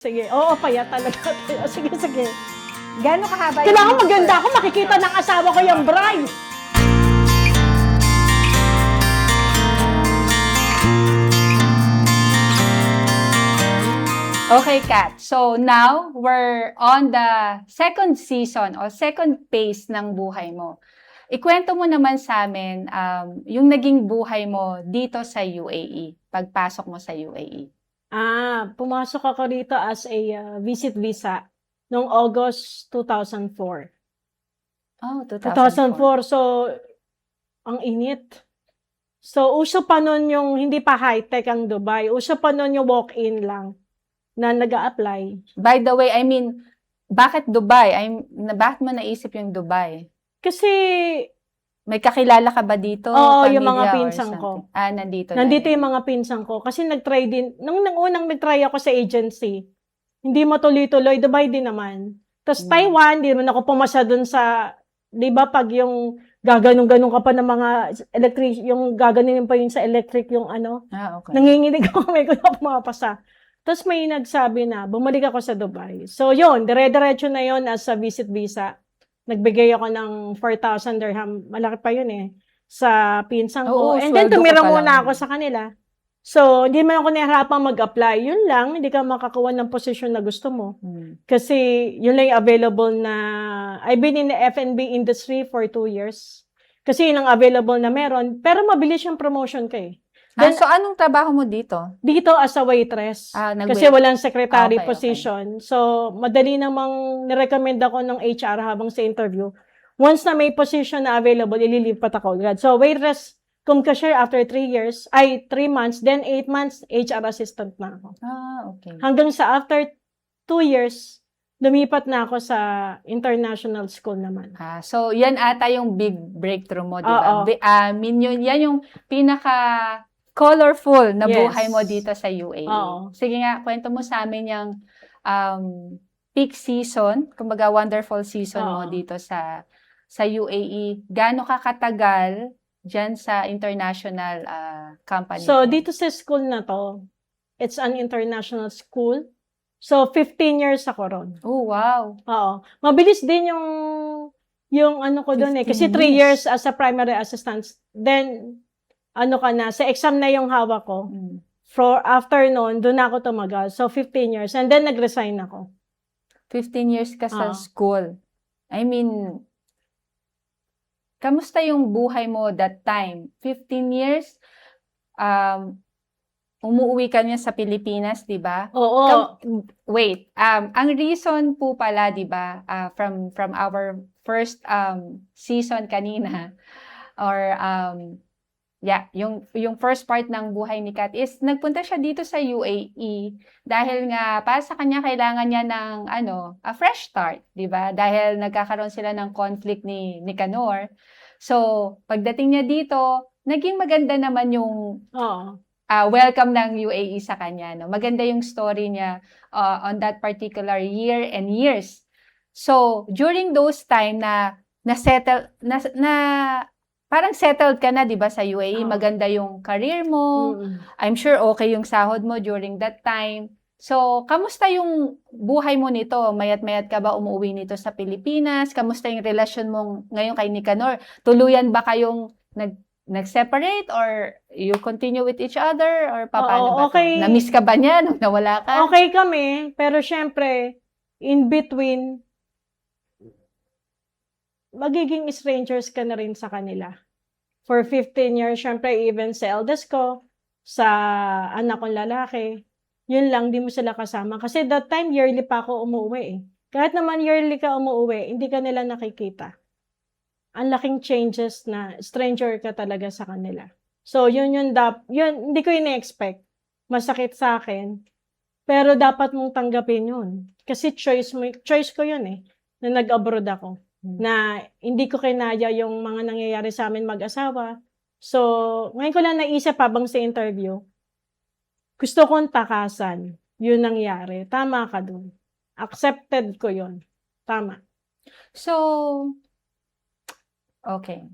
Sige, oo, payat talaga. Sige, sige. Gaano kahaba Kailangan maganda ako, makikita ng asawa ko yung bride. Okay, Kat. So now, we're on the second season o second phase ng buhay mo. Ikwento mo naman sa amin yung naging buhay mo dito sa UAE, pagpasok mo sa UAE. Pumasok ako dito as a visit visa noong August 2004. Oh, 2004. So, ang init. So, uso pa nun yung hindi pa high-tech ang Dubai. Uso pa nun yung walk-in lang na nag-a-apply. By the way, I mean, bakit Dubai? Bakit mo naisip yung Dubai? Kasi, May kakilala ka ba dito? oo, yung Pamilya mga or pinsan ko. something? Nandito Nandito na yung mga pinsan ko. Kasi nag-try din. Nung unang nag-try ako sa agency, hindi matuloy-tuloy. Dubai din naman. Tapos Taiwan, di naman ako pumasa dun sa, di ba pag yung gaganong-ganong ka pa ng mga electric, yung gaganin pa yun sa electric, yung ano, Okay. nanginginig ako, may ko na pumapasa. Tapos may nagsabi na, bumalik ako sa Dubai. So yun, dire-diretso na yun as a visit visa. Nagbigay ako ng 4,000 dirham. Malaki pa yun eh. Sa pinsan ko. Oo, And then, sweldo ko tumira pa muna lang. ako sa kanila. So, hindi man ako nahihirapang mag-apply. Yun lang, hindi ka makakuha ng posisyon na gusto mo. Kasi, yun lang yung available na... I've been in the F&B industry for 2 years. Kasi yun ang available na meron. Pero mabilis yung promotion ka eh. Then, So anong trabaho mo dito? dito as a waitress. Nag-wait. Kasi walang secretary Okay. position. So, madali namang nirecommend ako ng HR habang sa interview. Once na may position na available, ililipat ako agad. So, waitress, cum cashier after 3 years, 3 months, then 8 months, HR assistant na ako. Okay. Hanggang sa after 2 years, lumipat na ako sa international school naman. So yan ata yung big breakthrough mo, di ba? Oo. Yan yung pinaka colorful na Yes. buhay mo dito sa UAE. Oo. Sige nga, kwento mo sa amin yung peak season, kumbaga wonderful season mo Oo. dito sa UAE. Gaano ka katagal dyan sa international company? So, dito sa school na to, it's an international school. So, 15 years ako ron. Oh, wow. Oo. Mabilis din yung ano ko doon eh. 15 Kasi 3 years as a primary assistant. Then, ano ka na, sa exam na yung hawak ko. For after noon, doon ako tumagal. So, 15 years. And then, nag-resign ako. 15 years ka sa Oo. school. I mean, kamusta yung buhay mo that time? 15 years, umuwi ka niya sa Pilipinas, di ba? Oo. Wait, ang reason po pala, di ba, from our first season kanina, or yung first part ng buhay ni Kat is nagpunta siya dito sa UAE dahil nga para sa kanya kailangan niya ng a fresh start, 'di ba? Dahil nagkakaroon sila ng conflict ni Kanor. So, pagdating niya dito, naging maganda naman yung welcome ng UAE sa kanya, no? Maganda yung story niya on that particular year and years. So, during those time na na-settle na parang settled ka na, 'di ba, sa UAE, maganda yung career mo. I'm sure okay yung sahod mo during that time. So, kamusta yung buhay mo nito? Mayat-mayat ka ba umuwi nito sa Pilipinas? Kamusta yung relasyon mo ngayon kay Nicanor? Tuluyan ba kayong nag-separate or you continue with each other or paano ba? Okay. Na-miss ka ba niya nung nawala ka? Okay kami, pero syempre, in between, magiging strangers ka na rin sa kanila. For 15 years, syempre, even sa eldest ko, sa anak kong lalaki, yun lang, di mo sila kasama. Kasi that time, yearly pa ako umuwi eh. Kahit naman yearly ka umuwi, hindi ka nila nakikita. Ang laking changes na stranger ka talaga sa kanila. So, yun, hindi ko ina-expect. Masakit sa akin. Pero dapat mong tanggapin yun. Kasi choice ko yun eh, na nag-abroad ako. Na hindi ko kinaya yung mga nangyayari sa amin mag-asawa. So, ngayon ko lang naisip habang sa interview, gusto kong takasan. Yun nangyari. Tama ka dun. Accepted ko yun. Tama. So, okay.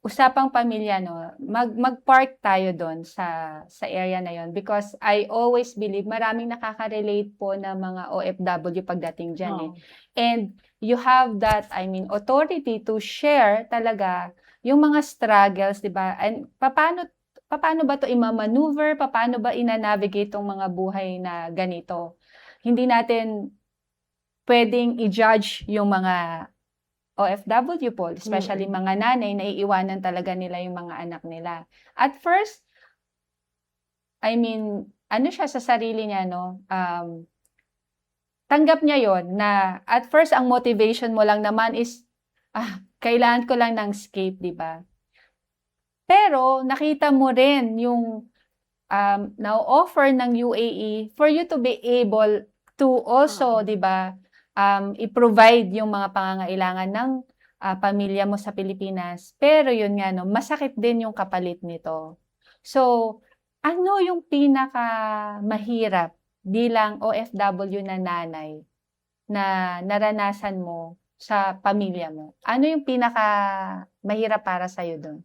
usapang pamilya, no, mag-park tayo doon sa area na yon because I always believe maraming nakaka-relate po na mga OFW pagdating diyan eh. Oo. And you have that, I mean, authority to share talaga yung mga struggles, 'di ba? And paano ba to i-maneuver, paano ba ina-navigate tong mga buhay na ganito? Hindi natin pwedeng i-judge yung mga OFW po, especially Mm. mga nanay, naiiwanan talaga nila yung mga anak nila. At first, I mean, ano siya sa sarili niya, no? Tanggap niya yon na at first, ang motivation mo lang naman is, kailangan ko lang ng escape, di ba? Pero, nakita mo rin yung na-offer ng UAE for you to be able to also, Oo. di ba, i-provide yung mga pangangailangan ng pamilya mo sa Pilipinas. Pero yun nga, no, masakit din yung kapalit nito. So, ano yung pinaka mahirap bilang OFW na nanay na naranasan mo sa pamilya mo? Ano yung pinaka mahirap para sa'yo doon?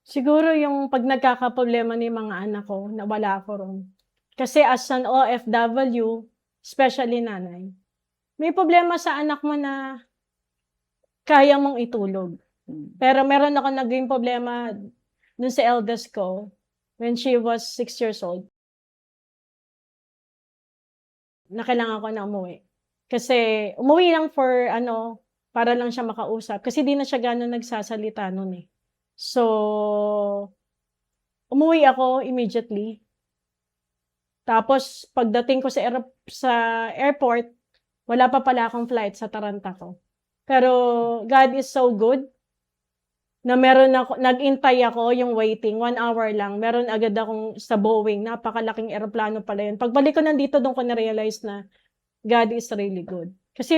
Siguro yung 'pag nagkakaproblema na yung mga anak ko na wala ako ro'n. Kasi as an OFW, especially nanay, may problema sa anak mo na kaya mong itulog. Pero meron akong naging problema dun sa eldest ko when she was 6 years old, na kailangan ko na umuwi. Kasi umuwi lang for ano, para lang siya makausap kasi 'di na siya ganon nagsasalita nun, eh. So, umuwi ako immediately. Tapos pagdating ko sa airport, wala pa pala akong flight sa Taranta ko. Pero God is so good na nag-intay ako yung waiting, 1 hour lang. Meron agad akong sa Boeing, napakalaking eroplano pala yun. Pagbalik ko nandito dun ko na-realize na God is really good. Kasi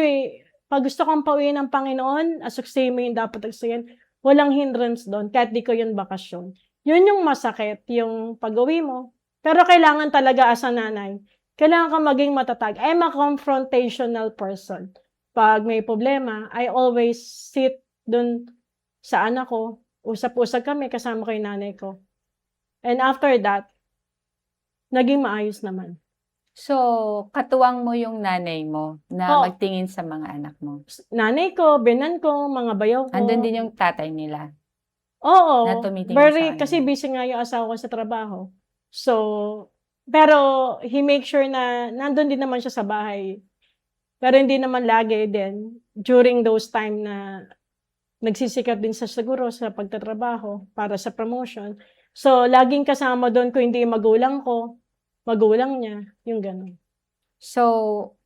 'pag gusto kong pauwiin ng Panginoon, asuksayin mo yung dapat asuksayin, walang hindrance dun kahit di ko yun bakasyon. Yun yung masakit, yung pag-uwi mo. Pero kailangan talaga as a nanay, kailangan kang maging matatag. I'm a confrontational person. 'Pag may problema, I always sit dun sa anak ko, usap-usap kami kasama ko yung nanay ko. And after that, naging maayos naman. So, katuwang mo yung nanay mo na Oo. magtingin sa mga anak mo. Nanay ko, biyenan ko, mga bayaw ko. Andun din yung tatay nila na Oo, tumitingin sa kasi kanila. busy nga yung asawa ko sa trabaho. So, pero he make sure na nandun din naman siya sa bahay. Pero hindi naman lagi din during those time na nagsisikap din siya siguro sa pagtatrabaho para sa promotion. So, laging kasama dun kung hindi yung magulang ko, magulang niya, yung gano'n. So,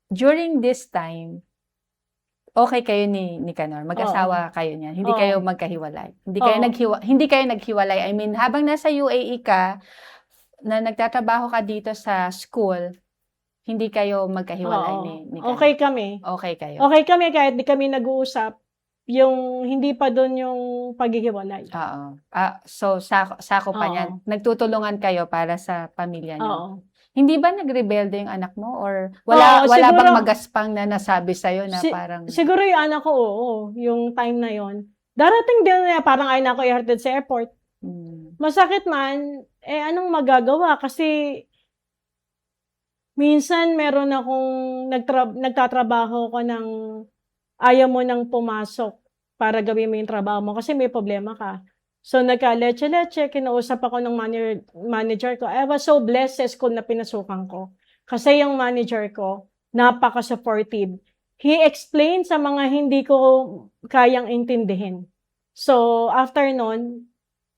during this time, okay kayo ni Canor, mag-asawa kayo niyan, hindi Oo. kayo magkahiwalay. Oo. Hindi kayo naghiwalay. I mean, habang nasa UAE ka, na nagtatrabaho ka dito sa school, hindi kayo magkahiwalay Oo. ni Canor. Okay kami. Okay kayo. Okay kami kahit di kami nag-uusap, yung hindi pa dun yung paghihiwalay. Oo. So, sako pa niyan. Oo. Nagtutulungan kayo para sa pamilya niyo. Oo. Hindi ba nagrebelde yung anak mo or Oo, wala siguro bang magaspang na nasabi sa'yo na parang siguro yung anak ko, oo, yung time na yon. Darating din na parang ayaw na ako ihatid sa airport. Masakit man, anong magagawa kasi minsan meron akong nagtatrabaho ko ng ayaw mo nang pumasok para gawin mo yung trabaho mo kasi may problema ka. So, nagka-leche-leche, kinausap ako ng manager ko. I was so blessed sa school na pinasukan ko. Kasi yung manager ko, napaka-supportive. He explained sa mga hindi ko kayang intindihin. So, after nun,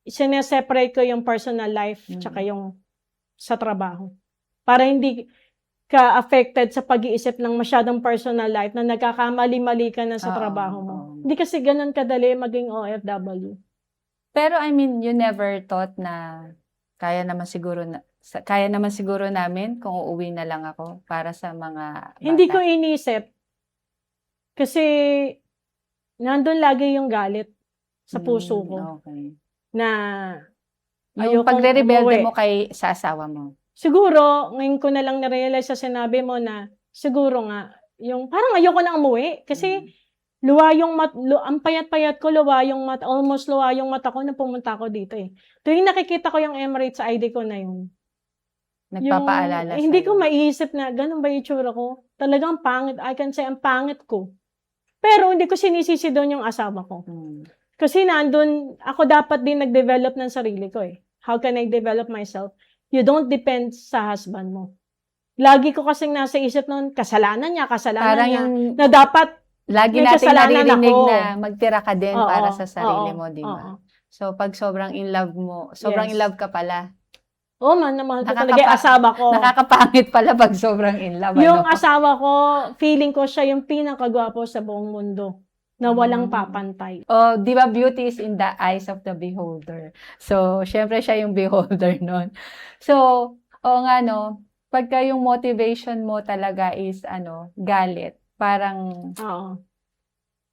sineseparate ko yung personal life tsaka yung sa trabaho. Para hindi ka affected sa pag-iisip ng masyadong personal life na nagkakamali-mali ka na sa trabaho mo. Hindi kasi ganun kadali maging OFW. Pero I mean, you never thought na kaya naman siguro namin kung uuwi na lang ako para sa mga bata. Hindi ko inisip. Kasi nandun lagi yung galit sa puso ko. Okay. Na Yung ayokong pagre-rebelde umuwi. mo sa asawa mo. Siguro, ngayon ko na lang na-realize sa sinabi mo na siguro nga, yung parang ayoko na umuwi. Kasi Ang payat-payat ko, almost luwa yung mata ko nung pumunta ako dito eh. Tuwing nakikita ko yung Emirates ID ko na yun, Nagpapaalala hindi ko sa'yo. maiisip na ganun ba yung itsura ko. Talagang pangit. I can say, ang pangit ko. Pero hindi ko sinisisi doon yung asawa ko. Kasi nandun, ako dapat din nag-develop ng sarili ko eh. How can I develop myself? You don't depend sa husband mo. Lagi ko kasing nasa isip noon, kasalanan niya, Parang niya, yung na dapat lagi may nating kasalanan naririnig ako. na magtira ka din para sa sarili oo, mo, di ba? oo. So, pag sobrang in love mo, sobrang in Yes. love ka pala. Oo, mahal ko talaga yung asawa ko. Nakakapangit pala pag sobrang in love, Yung ano? asawa ko, feeling ko siya yung pinakagwapo sa buong mundo na walang papantay. Oh, di ba beauty is in the eyes of the beholder. So, syempre siya yung beholder nun. So, oo nga no, pagka yung motivation mo talaga is galit, parang Oo.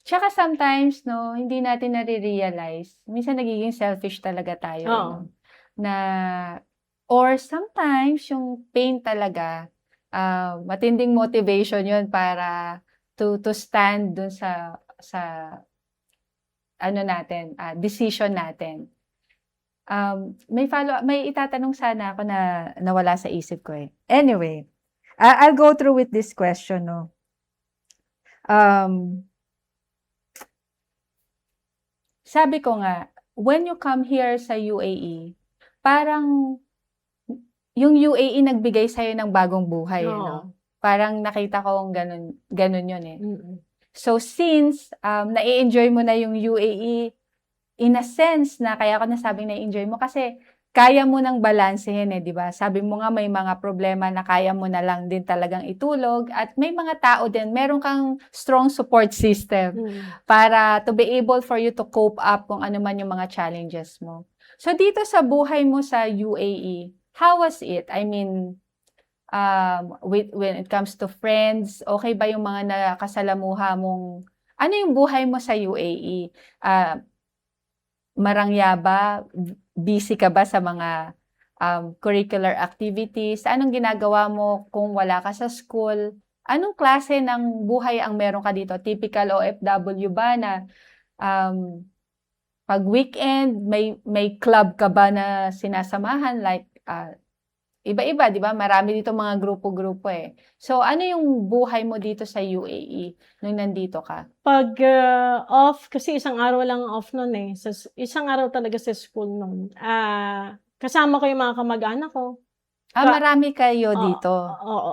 tsaka sometimes no, hindi natin nare-realize, minsan nagiging selfish talaga tayo, Oo. no? Na or sometimes yung pain talaga, matinding motivation yun para to stand dun sa decision natin. May itatanong sana ako na nawala sa isip ko eh. Anyway, I'll go through with this question, no. Sabi ko nga, when you come here sa UAE, parang yung UAE nagbigay sa'yo ng bagong buhay, Oo. no? Parang nakita ko ganun yun eh. Mm-mm. So since na-enjoy mo na yung UAE, in a sense na kaya ko nasabing na-enjoy mo kasi kaya mo nang balansehin eh, di ba? Sabi mo nga may mga problema na kaya mo na lang din talagang itulog at may mga tao din, meron kang strong support system para to be able for you to cope up kung ano man yung mga challenges mo. So dito sa buhay mo sa UAE, how was it? I mean, when it comes to friends, okay ba yung mga nakasalamuha mong, ano yung buhay mo sa UAE? Marangya ba? Busy ka ba sa mga curricular activities? Anong ginagawa mo kung wala ka sa school? Anong klase ng buhay ang meron ka dito? Typical OFW ba na pag weekend, may club ka ba na sinasamahan? Like, iba-iba, di ba? Marami dito mga grupo-grupo eh. So, ano yung buhay mo dito sa UAE nung nandito ka? Pag off, kasi isang araw lang off nun eh. Isang araw talaga sa school nun. Kasama ko yung mga kamag-anak ko. Marami kayo Oo, dito. oo.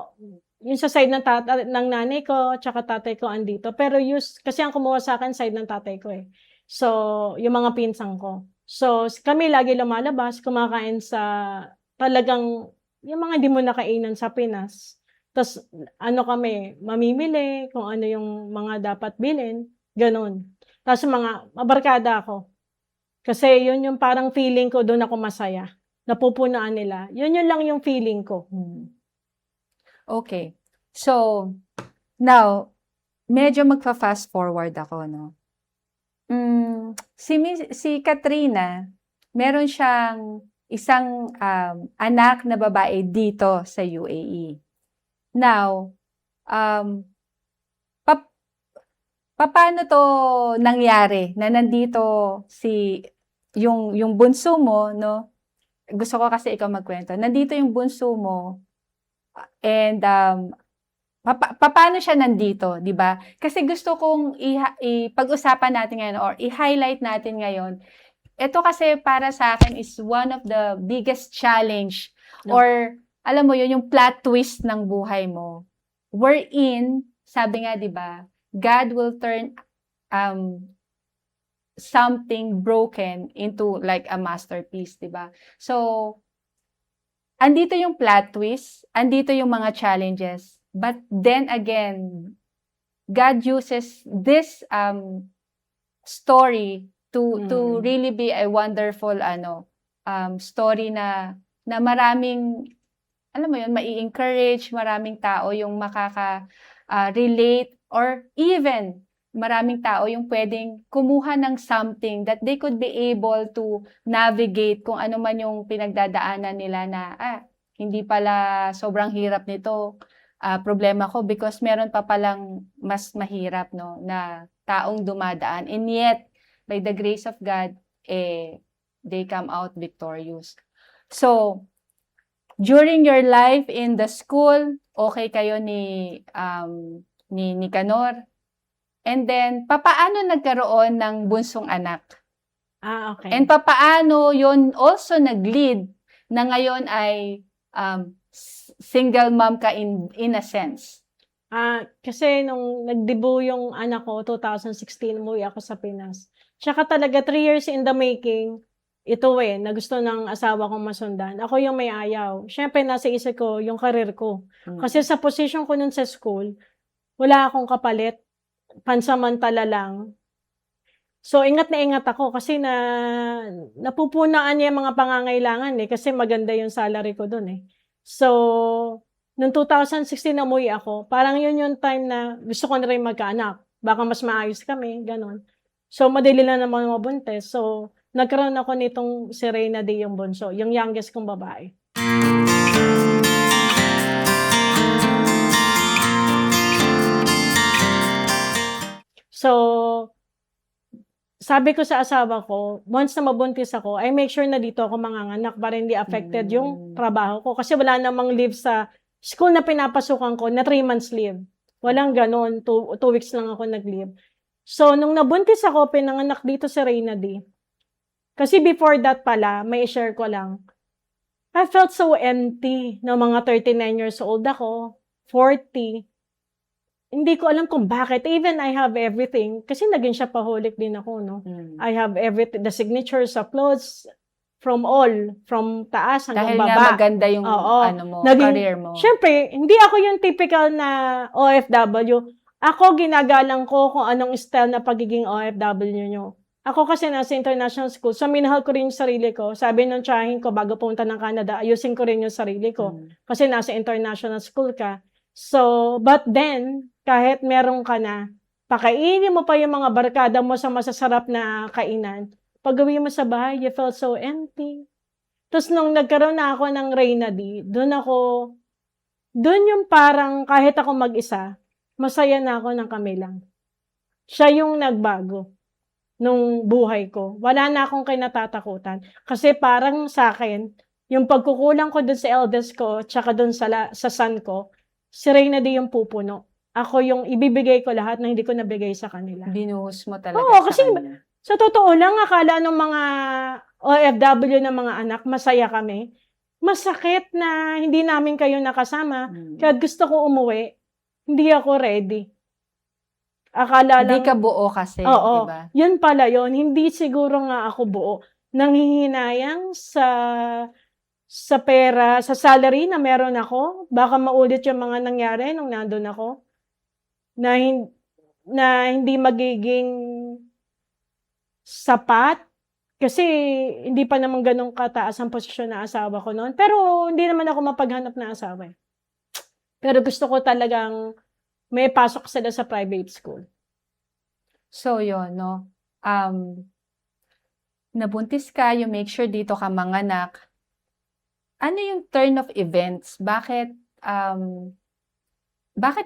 Yung sa side ng nanay ko, tsaka tatay ko andito. Pero kasi ang kumuha sa akin, side ng tatay ko eh. So, yung mga pinsang ko. So, kami lagi lumalabas, kumakain sa talagang, yung mga di mo nakainan sa Pinas. Tapos, kami, mamimili, kung ano yung mga dapat bilhin, ganun. Tapos, mabarkada ako. Kasi yun yung parang feeling ko, doon ako masaya. Napupunaan nila. Yun lang yung feeling ko. Okay. So, now, medyo magfa-fast forward ako, no? Si Katrina, meron siyang isang anak na babae dito sa UAE. Now, paano to nangyari na nandito yung bunso mo, no? Gusto ko kasi ikaw magkwento. Nandito yung bunso mo and paano siya nandito, 'di ba? Kasi gusto kong pag-usapan natin ngayon or i-highlight natin ngayon. Ito kasi para sa akin is one of the biggest challenge or alam mo yun, yung plot twist ng buhay mo. Wherein, sabi nga 'di ba, God will turn something broken into like a masterpiece, 'di ba? So, andito yung plot twist, andito yung mga challenges. But then again, God uses this story to really be a wonderful story na maraming, alam mo yun, mai-encourage, maraming tao yung relate or even maraming tao yung pwedeng kumuha ng something that they could be able to navigate kung ano man yung pinagdadaanan nila na hindi pala sobrang hirap nito. problema ko because meron pa palang mas mahirap, no, na taong dumadaan. And yet, by the grace of God, they come out victorious. So, during your life in the school, okay kayo ni Nicanor. And then, papaano nagkaroon ng bunsong anak? Okay. And papaano yon also nag-lead na ngayon ay single mom ka in a sense? Kasi nung nag-debut yung anak ko, 2016, umuwi ako sa Pinas. Tsaka talaga, 3 years in the making, ito na gusto ng asawa kong masundan. Ako yung may ayaw. Siyempre, nasa isip ko yung karir ko. Kasi sa position ko nun sa school, wala akong kapalit. Pansamantala lang. So, ingat na ingat ako kasi napupunaan niya yung mga pangangailangan kasi maganda yung salary ko dun So, noong 2016 na umuwi ako, parang yun yung time na gusto ko na rin magkaanak. Baka mas maayos kami, ganon. So, madali lang naman mabuntis. So, nagkaroon ako nitong si Reyna D. yung bunso, yung youngest kong babae. So, sabi ko sa asawa ko, once na mabuntis ako, I make sure na dito ako manganganak para hindi affected yung trabaho ko. Kasi wala namang leave sa school na pinapasukan ko na 3 months leave. Walang ganon. 2 weeks lang ako nag-leave. So, nung nabuntis ako, pinanganak dito sa Reyna D. Kasi before that pala, may share ko lang. I felt so empty na mga 39 years old ako, 40. Hindi ko alam kung bakit. Even I have everything. Kasi naging shopaholic din ako, no? I have everything. The signatures, uploads, from taas hanggang Dahil baba. Dahil nga maganda yung career mo. Siyempre, hindi ako yung typical na OFW. Ako, ginagalang ko kung anong style na pagiging OFW nyo. Ako kasi nasa international school, so minahal ko rin yung sarili ko. Sabi nung tsahin ko, bago pumunta ng Canada, ayusin ko rin yung sarili ko. Kasi nasa international school ka. So, but then, kahit meron ka na, pakainin mo pa yung mga barkada mo sa masasarap na kainan. Pag uwi mo sa bahay, you felt so empty. Tapos nung nagkaroon na ako ng Reyna D, doon yung parang kahit ako mag-isa, masaya na ako ng kami lang. Siya yung nagbago nung buhay ko. Wala na akong kinatatakutan. Kasi parang sa akin, yung pagkukulang ko dun sa eldest ko, tsaka dun sa son ko, si Reyna D yung pupuno. Ako yung ibibigay ko lahat na hindi ko nabigay sa kanila. Binuhos mo talaga kasi kanya. Sa totoo lang, akala ng mga OFW na mga anak, masaya kami. Masakit na hindi namin kayo nakasama. Kaya gusto ko umuwi. Hindi ako ready. Akala lang. Hindi ka buo kasi, Oo, diba? Yun pala yun. Hindi siguro nga ako buo. Nanghihinayang sa pera, sa salary na meron ako. Baka maulit yung mga nangyari nung nandun ako. Na hindi magiging sapat. Kasi hindi pa naman ganun kataas ang posisyon na asawa ko noon. Pero hindi naman ako mapaghanap na asawa. Pero gusto ko talagang may pasok sila sa private school. So, yun, no? Nabuntis ka, you make sure dito ka manganak. Ano yung turn of events? Bakit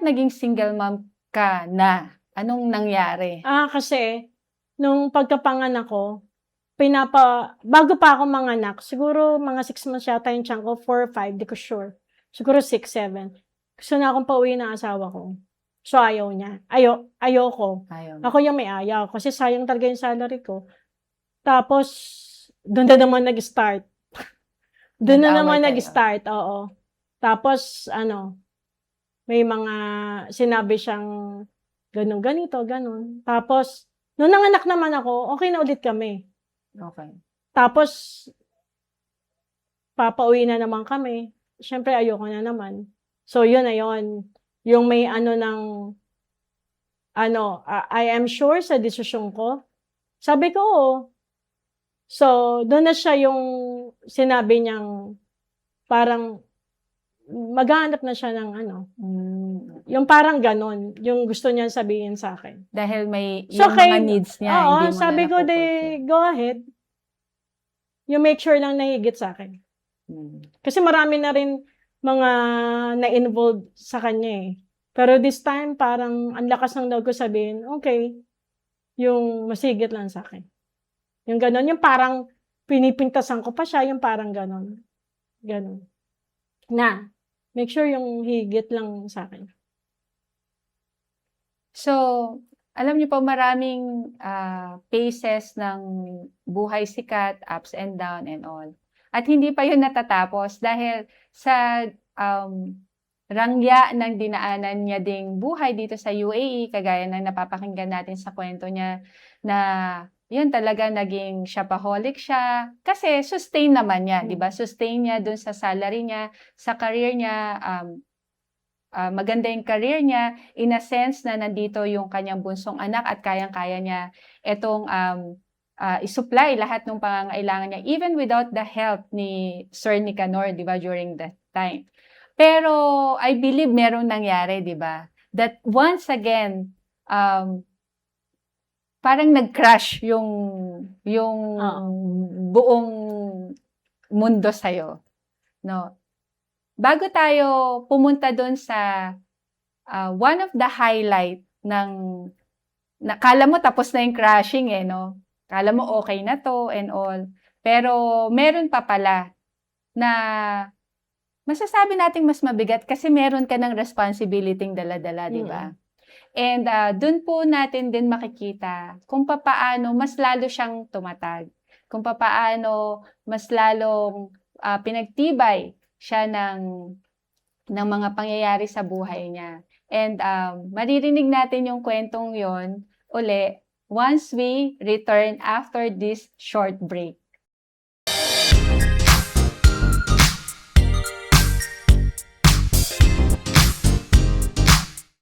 naging single mom ka na? Anong nangyari? Kasi, nung pagkapanganak ko, bago pa ako manganak, siguro mga 6 months yata yung tiyan ko, 4 or 5, di ko sure. Siguro 6, 7. Gusto na akong pauwi ng asawa ko. So, ayaw niya. Ayoko. Ako yung may ayaw. Kasi sayang talaga yung salary ko. Tapos, doon na naman nag-start. Oo. Tapos, may mga sinabi siyang ganito, ganun. Tapos, nung nanganak naman ako, okay na ulit kami. Okay. Tapos, papauwi na naman kami. Siyempre, ayoko na naman. So, yun na yun. Yung may I am sure sa desisyon ko. Sabi ko, oo. So, doon na siya yung sinabi niyang parang maghanap na siya ng yung parang ganon, yung gusto niya sabihin sa akin. Dahil may yung mga needs niya, hindi mo sabi ko, go ahead. You make sure lang na higit sa akin. Kasi marami na rin mga na-involved sa kanya, eh. Pero this time parang ang lakas ng loob ko sabihin, "Okey, yung masigit lang sa'kin." Yung gano'n, yung parang pinipintasan ko pa siya, yung parang gano'n, gano'n. Na, make sure yung higit lang sa'kin. So, alam niyo po maraming, phases ng buhay si Kat, ups and down and all. At hindi pa 'yun natatapos dahil sa, rangya ng dinaanan niya ding buhay dito sa UAE, kagaya ng napapakinggan natin sa kuwento niya na 'yun talaga naging shopaholic siya. Kasi sustain naman niya, 'di ba? Sustain niya dun sa salary niya, sa career niya, maganda yung career niya, in a sense na nandito yung kanyang bunsong anak at kayang-kaya niya itong i-supply lahat ng pangangailangan niya, even without the help ni Sir Nicanor, di ba, during that time. Pero I believe merong nangyari, di ba? That once again, parang nag-crash yung buong mundo sa'yo, no? Bago tayo pumunta doon sa one of the highlight ng kala mo tapos na yung crashing eh, no? Kala mo okay na to and all. Pero meron pa pala na masasabi nating mas mabigat kasi meron ka ng responsibility dala-dala, di ba? And doon po natin din makikita kung papaano mas lalo siyang tumatag. Kung papaano mas lalong pinagtibay siya ng mga pangyayari sa buhay niya. And maririnig natin yung kwentong yon uli once we return after this short break.